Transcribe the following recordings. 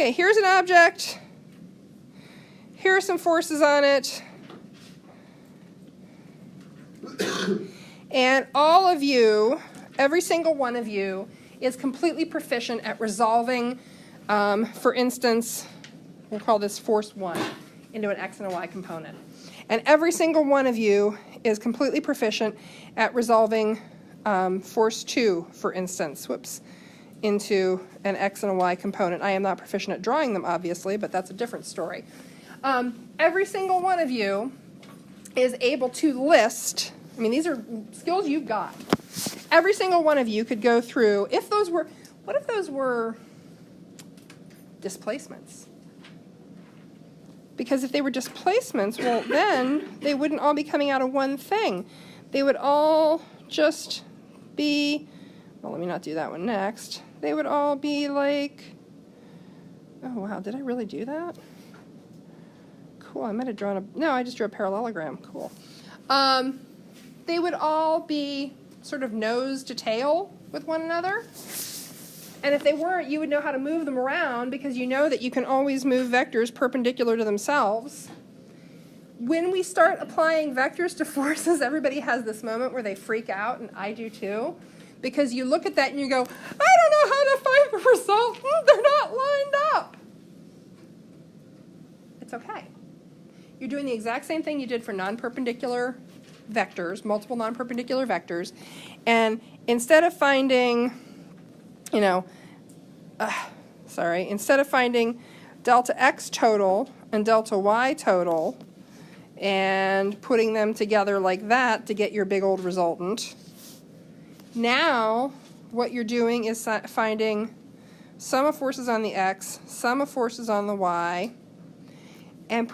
Okay, here's an object. Here are some forces on it. And all of you, every single one of you, is completely proficient at resolving, for instance, we'll call this force 1 into an x and a y component. And every single one of you is completely proficient at resolving force 2, for instance, into an x and a y component. I am not proficient at drawing them, obviously, but that's a different story. Every single one of you is able to list, I mean, these are skills you've got. Every single one of you could go through, what if those were displacements? Because if they were displacements, well, then they wouldn't all be coming out of one thing. They would all just be, well, let me not do that one next. They would all be like, oh, wow, did I really do that? Cool, I might have drawn no, I just drew a parallelogram. Cool. They would all be sort of nose to tail with one another. And if they weren't, you would know how to move them around because you know that you can always move vectors perpendicular to themselves. When we start applying vectors to forces, everybody has this moment where they freak out, and I do too, because you look at that and you go, I don't know how to find the result. They're not lined up. It's okay. You're doing the exact same thing you did for non-perpendicular vectors, multiple non-perpendicular vectors, and instead of finding, instead of finding delta x total and delta y total and putting them together like that to get your big old resultant, now what you're doing is finding sum of forces on the x, sum of forces on the y, and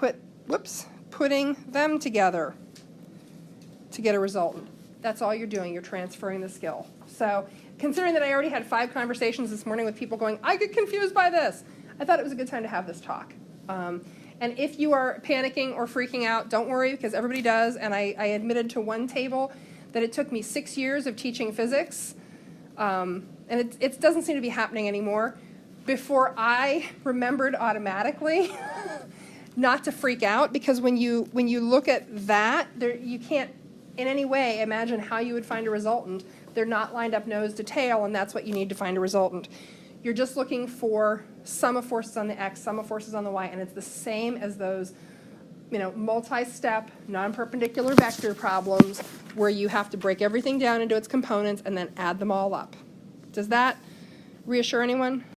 putting them together to get a resultant. That's all you're doing. You're transferring the skill. So considering that I already had 5 conversations this morning with people going, I get confused by this, I thought it was a good time to have this talk. And if you are panicking or freaking out, don't worry, because everybody does. And I admitted to one table that it took me 6 years of teaching physics, and it doesn't seem to be happening anymore, before I remembered automatically not to freak out, because when you look at that, you can't in any way imagine how you would find a resultant. They're not lined up nose to tail, and that's what you need to find a resultant. You're just looking for sum of forces on the x, sum of forces on the y, and it's the same as those multi-step, non-perpendicular vector problems where you have to break everything down into its components and then add them all up. Does that reassure anyone?